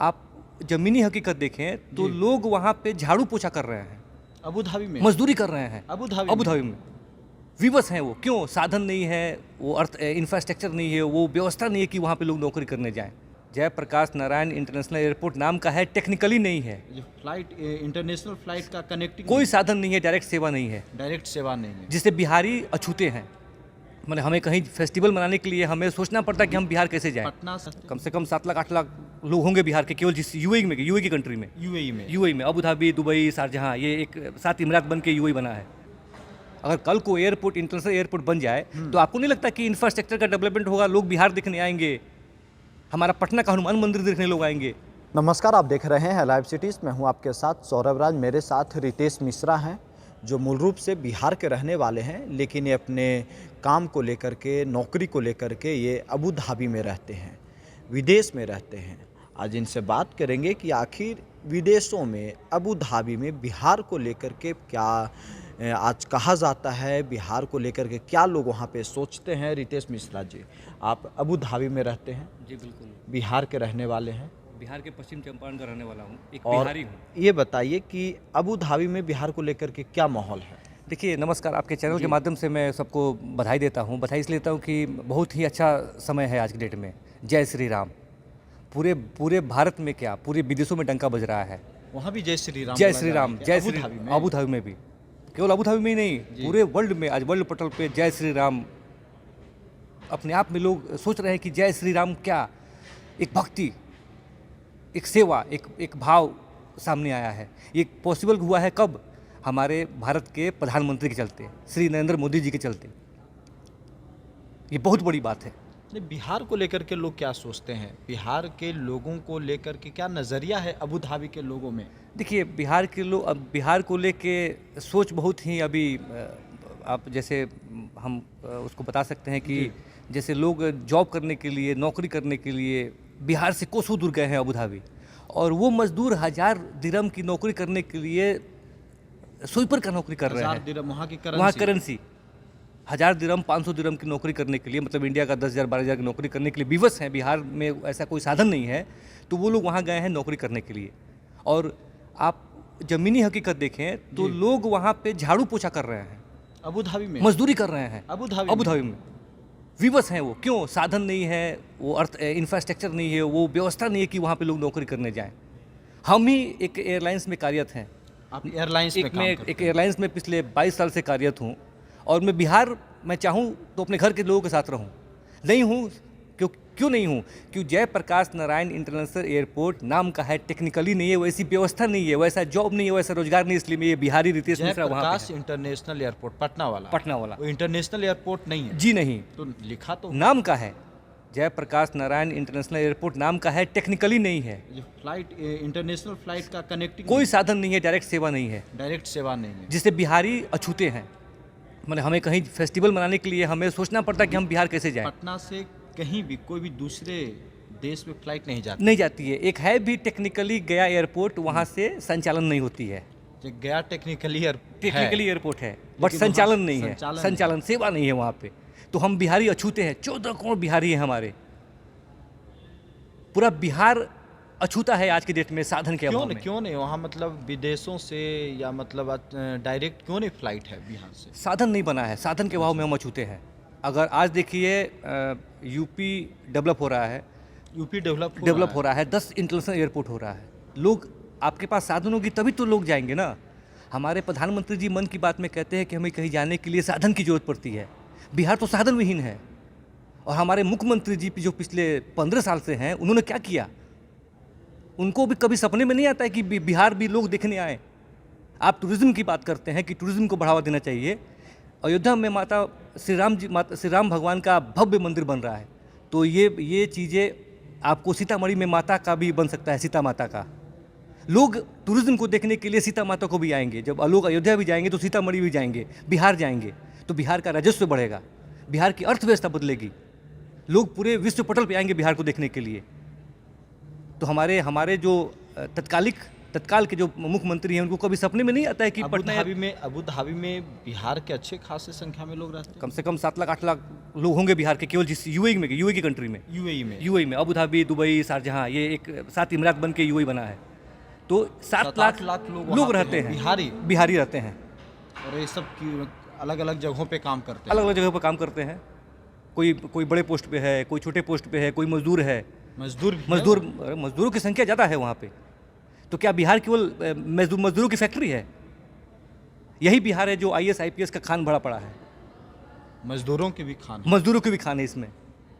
आप ज़मीनी हकीकत देखें तो लोग वहाँ पे झाड़ू पोछा कर रहे हैं, अबू धाबी में मजदूरी कर रहे हैं अबू धाबी अबू धाबी में। विवश हैं वो, क्यों? साधन नहीं है, वो अर्थ इंफ्रास्ट्रक्चर नहीं है, वो व्यवस्था नहीं है कि वहाँ पे लोग नौकरी करने जाएं। जयप्रकाश नारायण इंटरनेशनल एयरपोर्ट नाम का है, टेक्निकली नहीं है, जो फ्लाइट इंटरनेशनल फ्लाइट का कनेक्टिंग कोई साधन नहीं है, डायरेक्ट सेवा नहीं है, डायरेक्ट सेवा नहीं है। जिससे बिहारी अछूते हैं। मैंने हमें कहीं फेस्टिवल मनाने के लिए हमें सोचना पड़ता है कि हम बिहार कैसे जाएं। पटना कम से कम 7 लाख 8 लाख लोग होंगे बिहार के, केवल जिस यूएई की कंट्री में, यूएई में अबू धाबी, दुबई, शारजहाँ, ये एक 7 इमरात बन के यूएई बना है। अगर कल को एयरपोर्ट, इंटरनेशनल एयरपोर्ट बन जाए तो आपको नहीं लगता कि इंफ्रास्ट्रक्चर का डेवलपमेंट होगा, लोग बिहार देखने आएंगे, हमारा पटना का हनुमान मंदिर देखने लोग आएंगे। नमस्कार, आप देख रहे हैं लाइव सिटीज़। मैं हूं आपके साथ सौरभ राज। मेरे साथ रितेश मिश्रा हैं जो मूल रूप से बिहार के रहने वाले हैं, लेकिन ये अपने काम को लेकर के, नौकरी को लेकर के ये अबू धाबी में रहते हैं, विदेश में रहते हैं। आज इनसे बात करेंगे कि आखिर विदेशों में, अबू धाबी में बिहार को लेकर के क्या आज कहा जाता है, बिहार को लेकर के क्या लोग वहाँ पे सोचते हैं। रितेश मिश्रा जी, आप अबू धाबी में रहते हैं, जी बिल्कुल, बिहार के रहने वाले हैं बिहार के पश्चिम चंपारण का रहने वाला हूँ, एक और बिहारी हूँ। ये बताइए कि अबू धाबी में बिहार को लेकर के क्या माहौल है। देखिए, नमस्कार, आपके चैनल के माध्यम से मैं सबको बधाई देता हूँ। बधाई इसलिए देता हूँ कि बहुत ही अच्छा समय है आज की डेट में। जय श्री राम। पूरे भारत में क्या, पूरे विदेशों में डंका बज रहा है। वहाँ भी जय श्री राम, जय श्री राम, जय श्री अबू धाबी में भी, केवल अबू धाबी में ही नहीं, पूरे वर्ल्ड में आज वर्ल्ड पटल पे जय श्री राम। अपने आप में लोग सोच रहे हैं कि जय श्री राम क्या, एक भक्ति, एक सेवा, एक भाव सामने आया है। ये पॉसिबल हुआ है कब? हमारे भारत के प्रधानमंत्री के चलते, श्री नरेंद्र मोदी जी के चलते। ये बहुत बड़ी बात है। नहीं, बिहार को लेकर के लोग क्या सोचते हैं, बिहार के लोगों को लेकर के क्या नज़रिया है अबू धाबी के लोगों में? देखिए, बिहार के लोग, अब बिहार को लेके सोच बहुत ही अभी आप जैसे हम उसको बता सकते हैं कि जैसे लोग जॉब करने के लिए, नौकरी करने के लिए बिहार से कोसों दूर गए हैं अबू धाबी, और वो मजदूर 1000 दिरहम की नौकरी करने के लिए स्वीपर का नौकरी कर रहे हैं। 1000 दिरहम वहाँ की करेंसी 1000 दिरहम, 500 दिरहम की नौकरी करने के लिए, मतलब इंडिया का 10,000 12,000 की नौकरी करने के लिए विवश हैं। बिहार में ऐसा कोई साधन नहीं है, तो वो लोग वहाँ गए हैं नौकरी करने के लिए। और आप ज़मीनी हकीकत देखें तो लोग वहाँ पे झाड़ू पोछा कर रहे हैं, अबू धाबी में मजदूरी कर रहे हैं अबू धाबी में। विवश हैं वो, क्यों? साधन नहीं है, वो अर्थ इंफ्रास्ट्रक्चर नहीं है, वो व्यवस्था नहीं है कि वहाँ पे लोग नौकरी करने जाएं। हम ही एक एयरलाइंस में कार्यरत हैं। आप एयरलाइंस में काम करते हैं। एक एयरलाइंस में पिछले 22 साल से कार्यरत हूँ, और मैं बिहार में चाहूँ तो अपने घर के लोगों के साथ रहूँ। नहीं हूँ, क्यों नहीं हूँ? क्यों? जयप्रकाश नारायण इंटरनेशनल एयरपोर्ट नाम का है, टेक्निकली नहीं है, वैसी व्यवस्था नहीं है, वैसा जॉब नहीं है, वैसा रोजगार नहीं, इसलिए मैं ये बिहारी रितेश मिश्रा वहाँ जयप्रकाश इंटरनेशनल एयरपोर्ट पटना वाला वो इंटरनेशनल एयरपोर्ट नहीं है जी नहीं, तो लिखा तो नाम का है। जयप्रकाश नारायण इंटरनेशनल एयरपोर्ट नाम का है, टेक्निकली नहीं है, जो फ्लाइट इंटरनेशनल फ्लाइट का कनेक्टिंग कोई साधन नहीं है, डायरेक्ट सेवा नहीं है, डायरेक्ट सेवा नहीं है। जिससे बिहारी अछूते हैं। मैंने हमें कहीं फेस्टिवल मनाने के लिए हमें सोचना पड़ता है कि हम बिहार कैसे जाएं। पटना से कहीं भी कोई भी दूसरे देश में फ्लाइट नहीं जाती है। एक है भी टेक्निकली गया एयरपोर्ट, वहाँ से संचालन नहीं होती है। गया टेक्निकली एयरपोर्ट है, बट संचालन नहीं है, संचालन सेवा नहीं है वहाँ पे। तो हम बिहारी अछूते हैं, 14 करोड़ बिहारी हैं हमारे। पूरा बिहार अछूता है आज की डेट में साधन के अभाव में। क्यों नहीं वहाँ, मतलब विदेशों से या मतलब डायरेक्ट क्यों नहीं फ्लाइट है बिहार से? साधन नहीं बना है, साधन के अभाव में हम अछूते हैं। अगर आज देखिए यूपी डेवलप हो रहा है, यूपी डेवलप हो रहा है, 10 इंटरनेशनल एयरपोर्ट हो रहा है। लोग, आपके पास साधन होगी तभी तो लोग जाएंगे ना। हमारे प्रधानमंत्री जी मन की बात में कहते हैं कि हमें कहीं जाने के लिए साधन की जरूरत पड़ती है। बिहार तो साधन विहीन है। और हमारे मुख्यमंत्री जी जो पिछले 15 साल से हैं, उन्होंने क्या किया? उनको भी कभी सपने में नहीं आता है कि बिहार भी लोग देखने आए। आप टूरिज़्म की बात करते हैं कि टूरिज़्म को बढ़ावा देना चाहिए। अयोध्या में माता श्री राम भगवान का भव्य मंदिर बन रहा है, तो ये चीज़ें आपको सीतामढ़ी में माता का भी बन सकता है, सीता माता का। लोग टूरिज़्म को देखने के लिए सीता माता को भी आएंगे। जब लोग अयोध्या भी जाएंगे तो सीतामढ़ी भी जाएंगे, बिहार जाएंगे, तो बिहार का राजस्व बढ़ेगा, बिहार की अर्थव्यवस्था बदलेगी, लोग पूरे विश्व पटल पे आएंगे बिहार को देखने के लिए। तो हमारे जो तत्कालिक तत्काल के जो मुख्यमंत्री हैं उनको कभी सपने में नहीं आता है कि पटना अबू धाबी में बिहार के अच्छे खासे संख्या में लोग रहते हैं। कम से कम 7 लाख 8 लाख लोग होंगे बिहार के, केवल जिस यूएई की कंट्री में, यूएई में अबू धाबी, दुबई, शारजहां, ये एक 7 इमरात बन के यूएई बना है। तो 7 लाख लोग रहते हैं, बिहारी रहते हैं, और ये सब अलग अलग जगहों पे काम करते हैं, अलग अलग जगहों पर काम करते हैं। कोई बड़े पोस्ट पे है, कोई छोटे पोस्ट पे है, कोई मजदूर है। मजदूरों की संख्या ज़्यादा है वहाँ पे। तो क्या बिहार केवल मजदूरों की फैक्ट्री है? यही बिहार है जो IAS IPS का खान भरा पड़ा है। मजदूरों की भी खान है इसमें।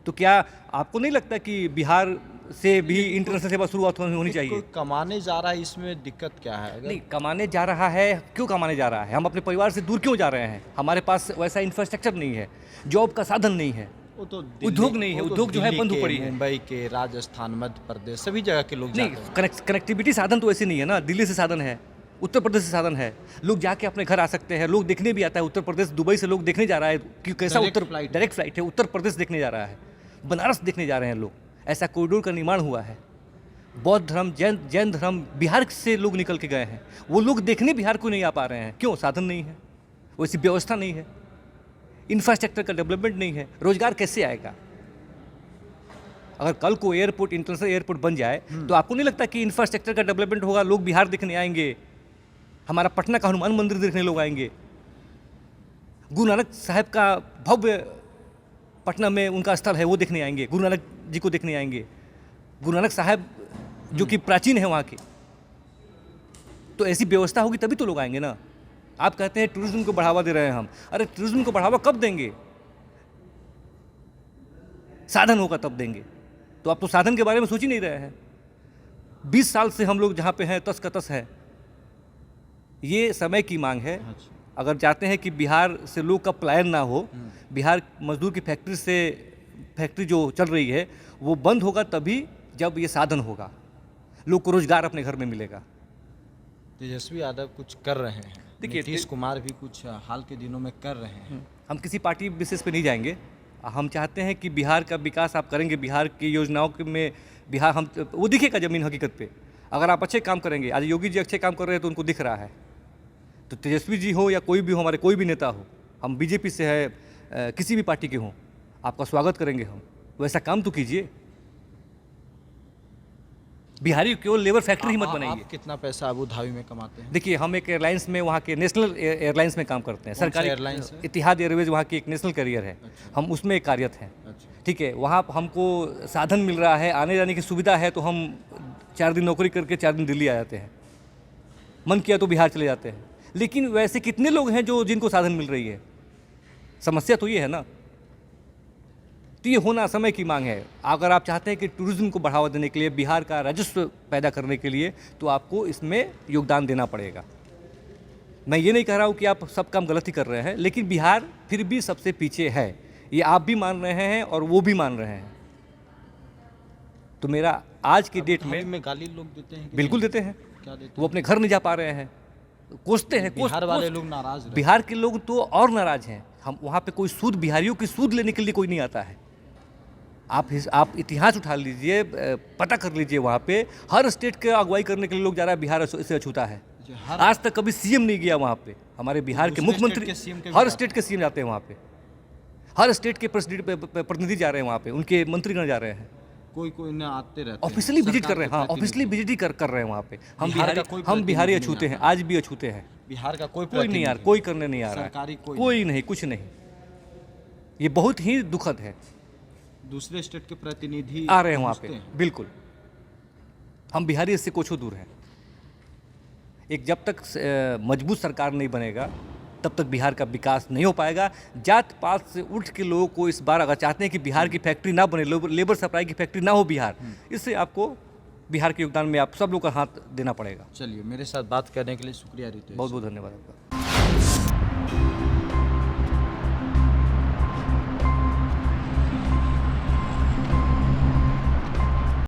तो क्या आपको नहीं लगता कि बिहार से भी इंटरनेशनल सेवा शुरुआत होनी चाहिए? कमाने जा रहा है, इसमें दिक्कत क्या है? नहीं, कमाने जा रहा है, क्यों कमाने जा रहा है? हम अपने परिवार से दूर क्यों जा रहे हैं? हमारे पास वैसा इंफ्रास्ट्रक्चर नहीं है, जॉब का साधन नहीं है, वो तो उद्योग नहीं है, उद्योग जो है बंद हो पड़ी है। मुंबई के, राजस्थान, मध्य प्रदेश, सभी जगह के लोग नहीं, कनेक्टिविटी साधन तो ऐसे नहीं है ना। दिल्ली से साधन है, उत्तर प्रदेश से साधन है, लोग जाके अपने घर आ सकते हैं। लोग देखने भी आता है उत्तर प्रदेश, दुबई से लोग देखने जा रहा है कि कैसा डायरेक्ट फ्लाइट है, उत्तर प्रदेश देखने जा रहा है, बनारस देखने जा रहे हैं लोग। ऐसा कॉरिडोर का निर्माण हुआ है। बौद्ध धर्म, जैन धर्म, बिहार से लोग निकल के गए हैं। वो लोग देखने बिहार को नहीं आ पा रहे हैं। क्यों? साधन नहीं है, वैसी व्यवस्था नहीं है, इंफ्रास्ट्रक्चर का डेवलपमेंट नहीं है। रोजगार कैसे आएगा? अगर कल को एयरपोर्ट, इंटरनेशनल एयरपोर्ट बन जाए तो आपको नहीं लगता कि इंफ्रास्ट्रक्चर का डेवलपमेंट होगा? लोग बिहार देखने आएंगे, हमारा पटना का हनुमान मंदिर देखने लोग आएंगे, गुरु नानक साहब का भव्य पटना में उनका स्थल है वो देखने आएंगे, गुरु नानक जी को देखने आएंगे। गुरु नानक साहब जो कि प्राचीन है वहाँ के, तो ऐसी व्यवस्था होगी तभी तो लोग आएंगे ना। आप कहते हैं टूरिज्म को बढ़ावा दे रहे हैं हम। अरे टूरिज्म को बढ़ावा कब देंगे? साधन होगा तब देंगे। तो आप तो साधन के बारे में सोच ही नहीं रहे हैं। 20 साल से हम लोग जहाँ पे हैं तस का तस है। ये समय की मांग है। अगर चाहते हैं कि बिहार से लोग का पलायन ना हो, बिहार मजदूर की फैक्ट्री जो चल रही है वो बंद होगा तभी जब ये साधन होगा, लोग को रोजगार अपने घर में मिलेगा। तेजस्वी यादव कुछ कर रहे हैं, देखिए नीतीश कुमार भी कुछ हाल के दिनों में कर रहे हैं। हम किसी पार्टी विशेष पे नहीं जाएंगे। हम चाहते हैं कि बिहार का विकास आप करेंगे, बिहार की योजनाओं में बिहार हम वो दिखेगा ज़मीन हकीकत पे। अगर आप अच्छे काम करेंगे, आज योगी जी अच्छे काम कर रहे हैं तो उनको दिख रहा है। तो तेजस्वी जी हो या कोई भी हो, हमारे कोई भी नेता हो, हम बीजेपी से है, किसी भी पार्टी के हों, आपका स्वागत करेंगे हम। वैसा काम तो कीजिए। बिहारी केवल लेबर फैक्ट्री ही मत बनाइए। आप कितना पैसा अबू धाबी में कमाते हैं? देखिए, हम एक एयरलाइंस में, वहाँ के नेशनल एयरलाइंस में काम करते हैं। सरकारी एयरलाइंस है? इतिहाद एयरवेज वहाँ की एक नेशनल कैरियर है। हम उसमें कार्यरत हैं। ठीक है, वहाँ हमको साधन मिल रहा है, आने जाने की सुविधा है, तो हम 4 दिन नौकरी करके 4 दिन दिल्ली आ जाते हैं। मन किया तो बिहार चले जाते हैं। लेकिन वैसे कितने लोग हैं जिनको साधन मिल रही है? समस्या तो ये है ना। तो ये होना समय की मांग है। अगर आप चाहते हैं कि टूरिज्म को बढ़ावा देने के लिए, बिहार का राजस्व पैदा करने के लिए, तो आपको इसमें योगदान देना पड़ेगा। मैं ये नहीं कह रहा हूँ कि आप सब काम गलत ही कर रहे हैं, लेकिन बिहार फिर भी सबसे पीछे है। ये आप भी मान रहे हैं और वो भी मान रहे हैं। तो मेरा आज की डेट में गाली लोग देते हैं? बिल्कुल देते हैं। क्या देते हैं? वो अपने घर नहीं जा पा रहे हैं, कोसते हैं। बिहार वाले लोग नाराज हैं। बिहार के लोग तो और नाराज हैं। हम वहाँ पे कोई सूद, बिहारियों की सूद लेने के लिए कोई नहीं आता है। आप इतिहास उठा लीजिए, पता कर लीजिए। वहाँ पे हर स्टेट के अगुवाई करने के लिए लोग जा रहा है, बिहार इससे अछूता है। आज तक कभी सीएम नहीं गया वहाँ पे। हमारे बिहार के मुख्यमंत्री, हर स्टेट के सीएम जाते हैं वहाँ पे, हर स्टेट के प्रतिनिधि जा रहे हैं वहाँ पे, उनके मंत्रीगण जा रहे हैं। कोई ना आते रहते हैं, ऑफिशियली विजिट कर रहे हैं। हाँ, ऑफिशियली विजिट ही कर रहे हैं वहाँ पे। हम बिहारी अछूते हैं, आज भी अछूते हैं। बिहार का कोई नहीं यार, कोई करने नहीं आ रहा है, कोई नहीं, कुछ नहीं। ये बहुत ही दुखद है। दूसरे स्टेट के प्रतिनिधि आ रहे हैं वहाँ पे, बिल्कुल। हम बिहारी इससे कुछ दूर हैं। एक जब तक मजबूत सरकार नहीं बनेगा तब तक बिहार का विकास नहीं हो पाएगा। जात पात से उठ के लोगों को इस बार अगर चाहते हैं कि बिहार की फैक्ट्री ना बने, लेबर सप्लाई की फैक्ट्री ना हो बिहार, इससे आपको बिहार के योगदान में आप सब लोग का हाथ देना पड़ेगा। चलिए, मेरे साथ बात करने के लिए शुक्रिया रितेश। बहुत बहुत धन्यवाद आपका।